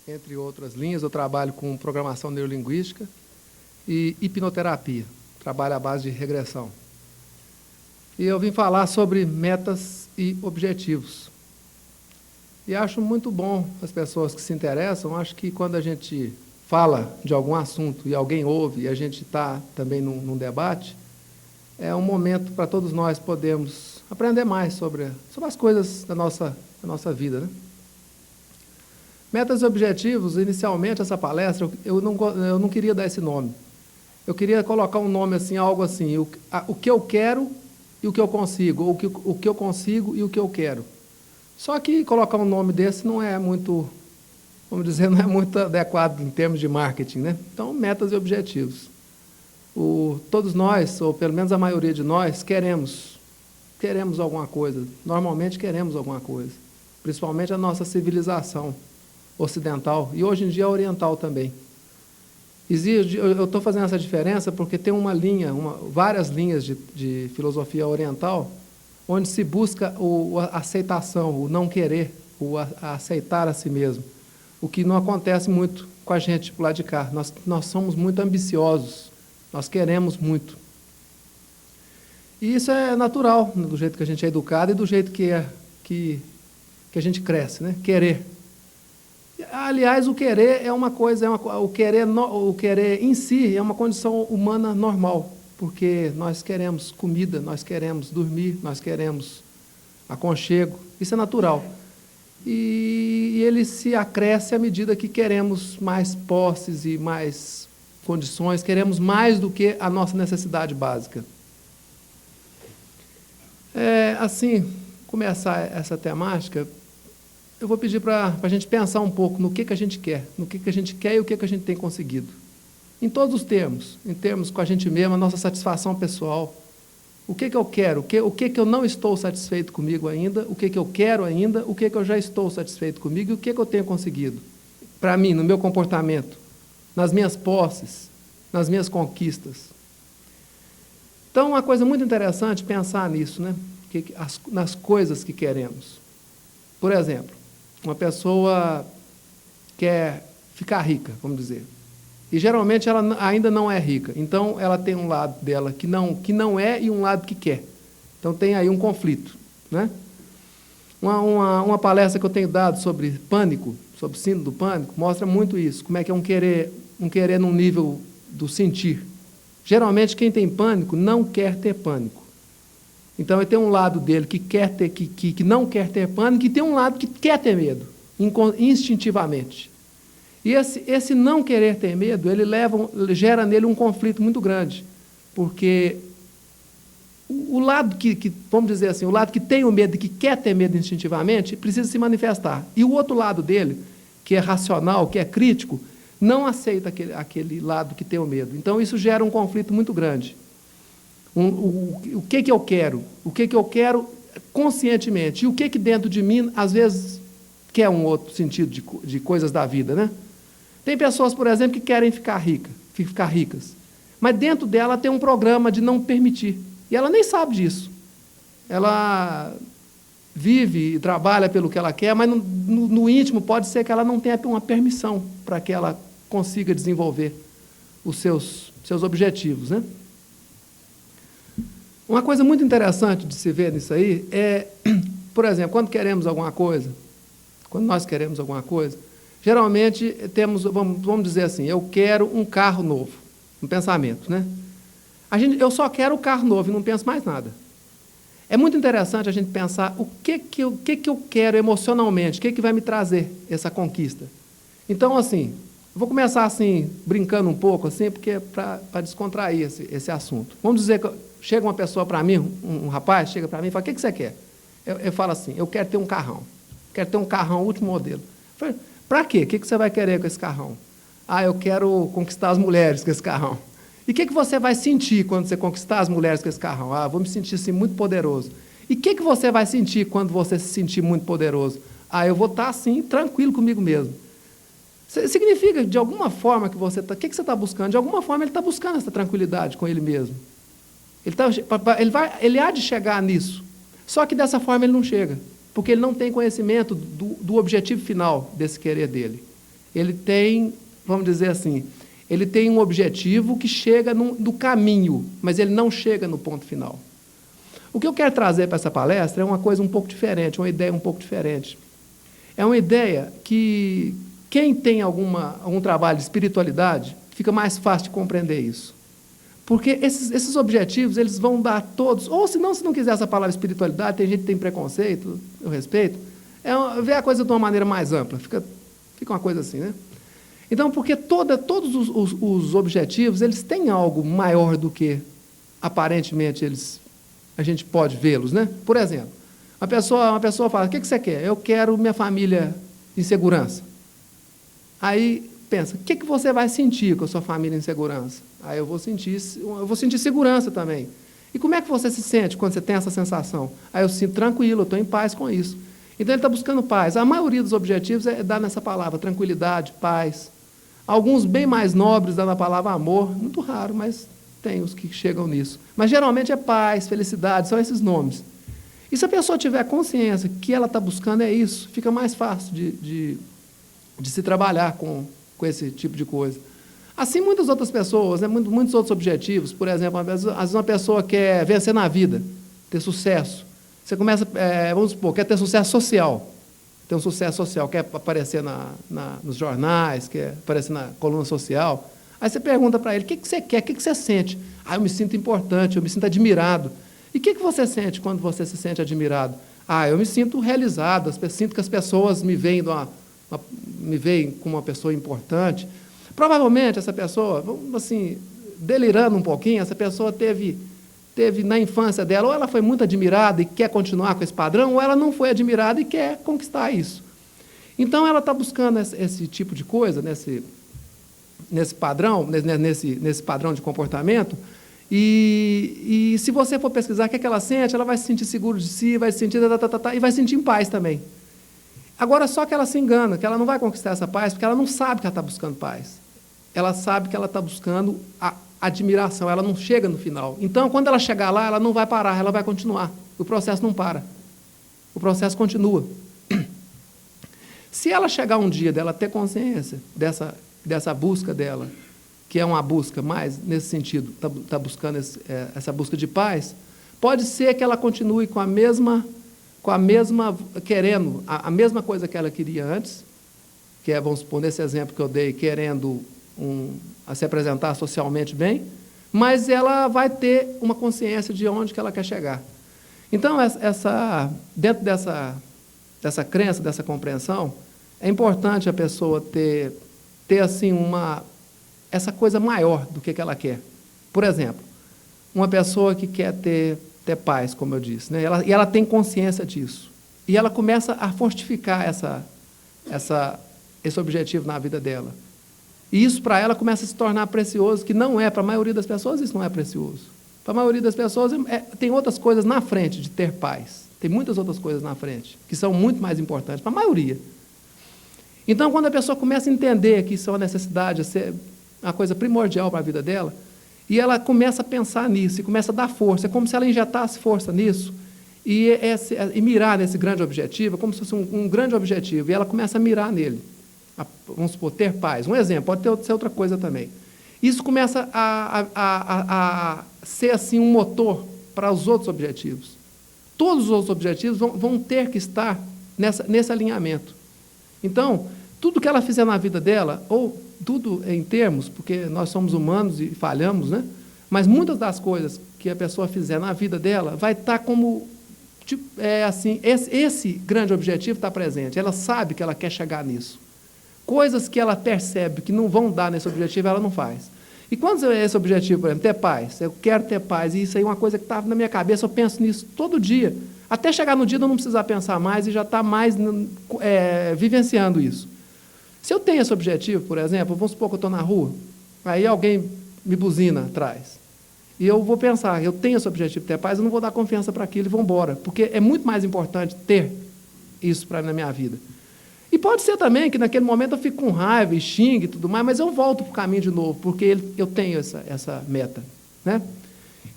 entre outras linhas. Eu trabalho com programação neurolinguística e hipnoterapia, trabalho à base de regressão. E eu vim falar sobre metas e objetivos. E acho muito bom as pessoas que se interessam. Acho que quando a gente fala de algum assunto e alguém ouve e a gente está também num debate, é um momento para todos nós podermos aprender mais sobre as coisas da nossa vida, né? Metas e objetivos, inicialmente, essa palestra, eu não queria dar esse nome. Eu queria colocar um nome assim, algo assim, o que eu quero e o que eu consigo, ou o que eu consigo e o que eu quero. Só que colocar um nome desse não é muito, vamos dizer, não é muito adequado em termos de marketing, né? Então, metas e objetivos. Todos nós, ou pelo menos a maioria de nós, queremos alguma coisa. Normalmente queremos alguma coisa. Principalmente a nossa civilização ocidental e hoje em dia oriental também. Eu estou fazendo essa diferença porque tem várias linhas de filosofia oriental onde se busca a aceitação, o não querer, a aceitar a si mesmo. O que não acontece muito com a gente por lá de cá. Nós somos muito ambiciosos, nós queremos muito. E isso é natural, do jeito que a gente é educado e do jeito que a gente cresce, né? Querer. Aliás, o querer é uma coisa, o querer em si é uma condição humana normal, porque nós queremos comida, nós queremos dormir, nós queremos aconchego, isso é natural. E ele se acresce à medida que queremos mais posses e mais condições, queremos mais do que a nossa necessidade básica. Assim, começar essa temática, eu vou pedir para a gente pensar um pouco no que a gente quer, no que a gente quer e o que a gente tem conseguido. Em todos os termos, em termos com a gente mesmo, a nossa satisfação pessoal. O que eu quero, o que eu não estou satisfeito comigo ainda, o que eu quero ainda, o que eu já estou satisfeito comigo e o que eu tenho conseguido. Para mim, no meu comportamento, nas minhas posses, nas minhas conquistas. Então, uma coisa muito interessante pensar nisso, né? Nas coisas que queremos. Por exemplo, uma pessoa quer ficar rica, vamos dizer, e geralmente ela ainda não é rica, então ela tem um lado dela que não é e um lado que quer. Então tem aí um conflito, né? Uma palestra que eu tenho dado sobre pânico, sobre síndrome do pânico, mostra muito isso, como é que é um querer num nível do sentir. Geralmente quem tem pânico não quer ter pânico. Então, ele tem um lado dele que não quer ter pânico e tem um lado que quer ter medo, instintivamente. E esse não querer ter medo, gera nele um conflito muito grande, porque o lado vamos dizer assim, o lado que tem o medo e que quer ter medo instintivamente, precisa se manifestar. E o outro lado dele, que é racional, que é crítico, não aceita aquele lado que tem o medo. Então, isso gera um conflito muito grande. O que eu quero? O que eu quero conscientemente? E o que dentro de mim, às vezes, quer um outro sentido de coisas da vida, né? Tem pessoas, por exemplo, que querem ficar ricas, mas dentro dela tem um programa de não permitir. E ela nem sabe disso. Ela vive e trabalha pelo que ela quer, mas no íntimo pode ser que ela não tenha uma permissão para que ela consiga desenvolver os seus objetivos, né? Uma coisa muito interessante de se ver nisso aí é, por exemplo, quando nós queremos alguma coisa, geralmente vamos dizer assim, eu quero um carro novo, um pensamento, né? Eu só quero o carro novo e não penso mais nada. É muito interessante a gente pensar o que eu quero emocionalmente, o que vai me trazer essa conquista. Então, assim, vou começar assim, brincando um pouco, assim, porque é para descontrair esse assunto. Vamos dizer que chega uma pessoa para mim, um rapaz, chega para mim e fala, o que você quer? Eu falo assim, eu quero ter um carrão. Quero ter um carrão último modelo. Para quê? O que você vai querer com esse carrão? Eu quero conquistar as mulheres com esse carrão. E o que você vai sentir quando você conquistar as mulheres com esse carrão? Vou me sentir assim, muito poderoso. E o que você vai sentir quando você se sentir muito poderoso? Eu vou estar assim, tranquilo comigo mesmo. Significa, de alguma forma, que você está... O que você está buscando? De alguma forma, ele está buscando essa tranquilidade com ele mesmo. Ele há de chegar nisso. Só que dessa forma ele não chega, porque ele não tem conhecimento do objetivo final desse querer dele. ele tem, vamos dizer assim, ele tem um objetivo que chega do caminho, mas ele não chega no ponto final. O que eu quero trazer para essa palestra é uma coisa um pouco diferente, uma ideia um pouco diferente. É uma ideia que quem tem algum trabalho de espiritualidade, fica mais fácil de compreender isso. Porque esses objetivos, eles vão dar todos, ou se não quiser essa palavra espiritualidade, tem gente que tem preconceito, eu respeito, ver a coisa de uma maneira mais ampla, fica uma coisa assim, né? Então, porque todos os objetivos, eles têm algo maior do que, aparentemente, a gente pode vê-los, né? Por exemplo, uma pessoa fala, o que você quer? Eu quero minha família em segurança. Aí, pensa, o que você vai sentir com a sua família em segurança? Aí eu vou sentir segurança também. E como é que você se sente quando você tem essa sensação? Aí eu sinto tranquilo, eu estou em paz com isso. Então ele está buscando paz. A maioria dos objetivos é dar nessa palavra, tranquilidade, paz. Alguns bem mais nobres dão a palavra amor, muito raro, mas tem os que chegam nisso. Mas geralmente é paz, felicidade, são esses nomes. E se a pessoa tiver consciência que ela está buscando é isso, fica mais fácil de se trabalhar com esse tipo de coisa. Assim, muitas outras pessoas, né, muitos outros objetivos, por exemplo, às vezes uma pessoa quer vencer na vida, ter sucesso. Você começa, vamos supor, quer ter sucesso social, ter um sucesso social, quer aparecer nos jornais, quer aparecer na coluna social. Aí você pergunta para ele, o que você quer, o que você sente? Ah, eu me sinto importante, eu me sinto admirado. E o que você sente quando você se sente admirado? Ah, eu me sinto realizado, sinto que as pessoas me veem como uma pessoa importante. Provavelmente essa pessoa, assim, delirando um pouquinho, essa pessoa teve na infância dela, ou ela foi muito admirada e quer continuar com esse padrão, ou ela não foi admirada e quer conquistar isso. Então, ela está buscando esse tipo de coisa, nesse padrão, nesse padrão de comportamento, e se você for pesquisar o que ela sente, ela vai se sentir seguro de si, vai se sentir e vai se sentir em paz também. Agora, só que ela se engana, que ela não vai conquistar essa paz, porque ela não sabe que ela está buscando paz. Ela sabe que ela está buscando a admiração, ela não chega no final. Então, quando ela chegar lá, ela não vai parar, ela vai continuar. O processo não para. O processo continua. Se ela chegar um dia dela ter consciência dessa busca dela, que é uma busca mais nesse sentido, está buscando essa busca de paz, pode ser que ela continue querendo a mesma coisa que ela queria antes, que é, vamos supor, nesse exemplo que eu dei, querendo a se apresentar socialmente bem, mas ela vai ter uma consciência de onde que ela quer chegar. Então, dentro dessa crença, dessa compreensão, é importante a pessoa ter assim, essa coisa maior do que ela quer. Por exemplo, uma pessoa que quer ter paz, como eu disse, né? E ela tem consciência disso. E ela começa a fortificar esse objetivo na vida dela. E isso, para ela, começa a se tornar precioso, que não é, para a maioria das pessoas, isso não é precioso. Para a maioria das pessoas, tem outras coisas na frente de ter paz. Tem muitas outras coisas na frente, que são muito mais importantes, para a maioria. Então, quando a pessoa começa a entender que isso é uma necessidade, uma coisa primordial para a vida dela, e ela começa a pensar nisso, e começa a dar força, é como se ela injetasse força nisso, e mirar nesse grande objetivo, é como se fosse um grande objetivo, e ela começa a mirar nele. Vamos supor, ter paz. Um exemplo, pode ser outra coisa também. Isso começa a ser assim um motor para os outros objetivos. Todos os outros objetivos vão ter que estar nesse alinhamento. Então, tudo que ela fizer na vida dela, ou tudo em termos, porque nós somos humanos e falhamos, né? Mas muitas das coisas que a pessoa fizer na vida dela vai estar como, assim, esse grande objetivo está presente. Ela sabe que ela quer chegar nisso. Coisas que ela percebe que não vão dar nesse objetivo, ela não faz. E quando é esse objetivo, por exemplo, ter paz, eu quero ter paz, e isso aí é uma coisa que está na minha cabeça, eu penso nisso todo dia, até chegar no dia de eu não precisar pensar mais e já estar mais vivenciando isso. Se eu tenho esse objetivo, por exemplo, vamos supor que eu estou na rua, aí alguém me buzina atrás, e eu vou pensar, eu tenho esse objetivo de ter paz, eu não vou dar confiança para aquilo e vou embora, porque é muito mais importante ter isso na minha vida. E pode ser também que naquele momento eu fico com raiva e xingue e tudo mais, mas eu volto para o caminho de novo, porque eu tenho essa meta, né?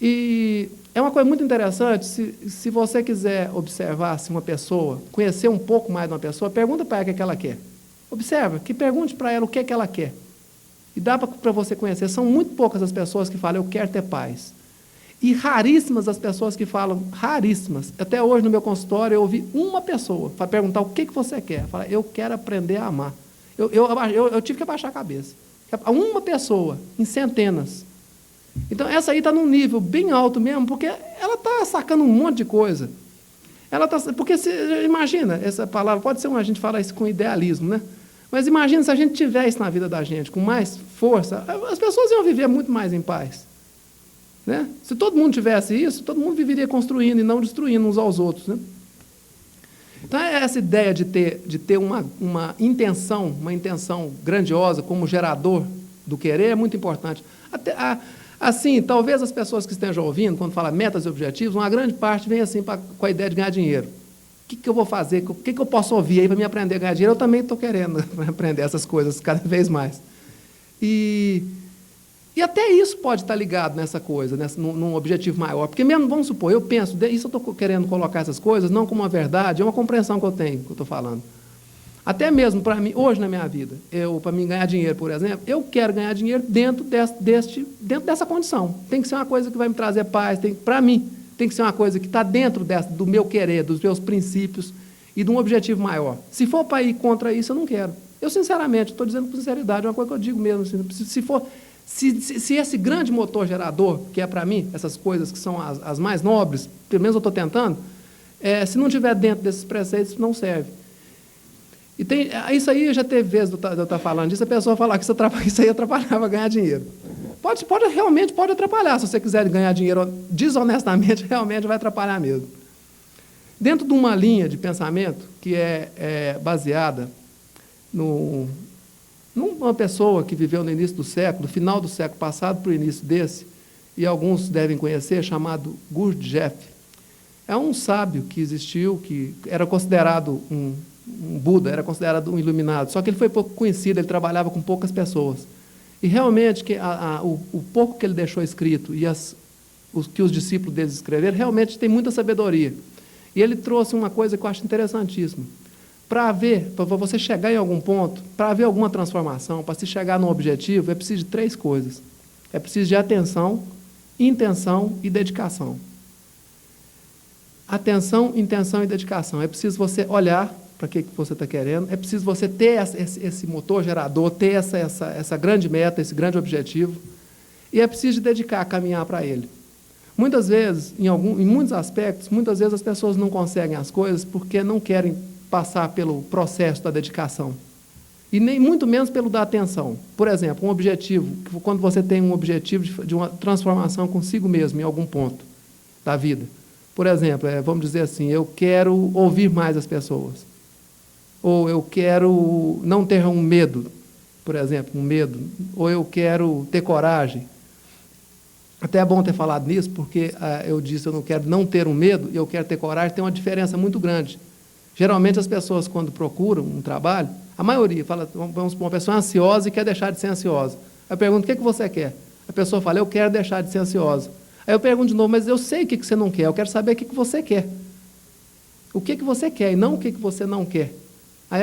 E é uma coisa muito interessante, se você quiser observar assim, uma pessoa, conhecer um pouco mais de uma pessoa, pergunta para ela o que ela quer. Observa, que pergunte para ela o que é que ela quer. E dá para você conhecer. São muito poucas as pessoas que falam, eu quero ter paz. E raríssimas as pessoas que falam, raríssimas. Até hoje no meu consultório eu ouvi uma pessoa perguntar o que você quer. Fala, eu quero aprender a amar. Eu tive que abaixar a cabeça. Uma pessoa, em centenas. Então essa aí está num nível bem alto mesmo, porque ela está sacando um monte de coisa. Porque imagina, essa palavra, pode ser a gente fala isso com idealismo, né? Mas imagina se a gente tiver isso na vida da gente, com mais força, as pessoas iam viver muito mais em paz. Né? Se todo mundo tivesse isso, todo mundo viveria construindo e não destruindo uns aos outros. Né? Então, essa ideia de ter uma intenção grandiosa como gerador do querer é muito importante. Assim, talvez as pessoas que estejam ouvindo, quando fala metas e objetivos, uma grande parte vem assim com a ideia de ganhar dinheiro. O que eu vou fazer? O que eu posso ouvir aí para me aprender a ganhar dinheiro? Eu também estou querendo aprender essas coisas cada vez mais. E até isso pode estar ligado nessa coisa, num objetivo maior. Porque mesmo, vamos supor, eu penso, isso eu estou querendo colocar essas coisas não como uma verdade, é uma compreensão que eu tenho, que eu estou falando. Até mesmo para mim, hoje na minha vida, para mim ganhar dinheiro, por exemplo, eu quero ganhar dinheiro dentro dessa condição. Tem que ser uma coisa que vai me trazer paz, para mim. Tem que ser uma coisa que está dentro do meu querer, dos meus princípios e de um objetivo maior. Se for para ir contra isso, eu não quero. Eu, sinceramente, estou dizendo com sinceridade, é uma coisa que eu digo mesmo. Se esse grande motor gerador, que é para mim, essas coisas que são as mais nobres, pelo menos eu estou tentando, se não estiver dentro desses preceitos, não serve. E isso aí já teve vezes de eu estar falando disso, a pessoa falar que isso aí atrapalhava ganhar dinheiro. Realmente pode atrapalhar, se você quiser ganhar dinheiro desonestamente, realmente vai atrapalhar mesmo. Dentro de uma linha de pensamento que é baseada numa pessoa que viveu no início do século, no final do século passado para o início desse, e alguns devem conhecer, chamado Gurdjieff. É um sábio que existiu, que era considerado um Buda, era considerado um iluminado, só que ele foi pouco conhecido, ele trabalhava com poucas pessoas. E realmente, o pouco que ele deixou escrito e que os discípulos dele escreveram, realmente tem muita sabedoria. E ele trouxe uma coisa que eu acho interessantíssima. Para você chegar em algum ponto, para haver alguma transformação, para se chegar num objetivo, é preciso de 3 coisas. É preciso de atenção, intenção e dedicação. Atenção, intenção e dedicação. É preciso você olhar para o que você está querendo, é preciso você ter esse motor gerador, ter essa grande meta, esse grande objetivo, e é preciso de dedicar, caminhar para ele. Muitas vezes, em muitos aspectos, muitas vezes as pessoas não conseguem as coisas porque não querem passar pelo processo da dedicação. E nem muito menos pelo da atenção. Por exemplo, um objetivo, quando você tem um objetivo de uma transformação consigo mesmo em algum ponto da vida. Por exemplo, vamos dizer assim, eu quero ouvir mais as pessoas. Ou eu quero não ter um medo, por exemplo, um medo. Ou eu quero ter coragem. Até é bom ter falado nisso, porque eu disse eu não quero não ter um medo e eu quero ter coragem, tem uma diferença muito grande. Geralmente as pessoas, quando procuram um trabalho, a maioria fala, vamos supor, uma pessoa ansiosa e quer deixar de ser ansiosa. Aí eu pergunto, o que você quer? A pessoa fala, eu quero deixar de ser ansiosa. Aí eu pergunto de novo, mas eu sei o que você não quer, eu quero saber o que você quer. O que você quer e não o que você não quer. Aí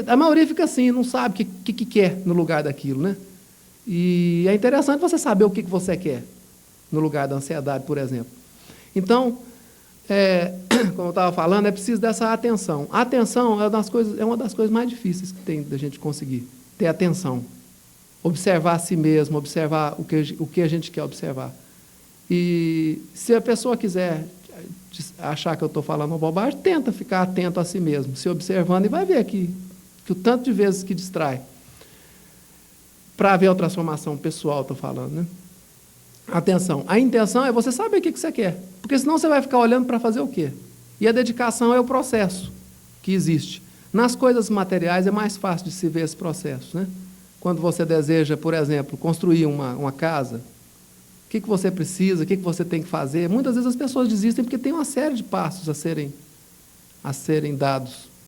a maioria fica assim, não sabe o que quer no lugar daquilo, né? E é interessante você saber o que você quer no lugar da ansiedade, por exemplo. Então, como eu estava falando, é preciso dessa atenção. A atenção é uma das coisas mais difíceis que tem da gente conseguir, ter atenção. Observar a si mesmo, observar o que a gente quer observar. E se a pessoa quiser achar que eu estou falando uma bobagem, tenta ficar atento a si mesmo, se observando, e vai ver que o tanto de vezes que distrai. Para ver a transformação pessoal, estou falando, né? Atenção. A intenção é você saber o que você quer, porque senão você vai ficar olhando para fazer o quê? E a dedicação é o processo que existe. Nas coisas materiais é mais fácil de se ver esse processo, né? Quando você deseja, por exemplo, construir uma casa, o que você precisa, o que você tem que fazer? Muitas vezes as pessoas desistem porque tem uma série de passos a serem dados.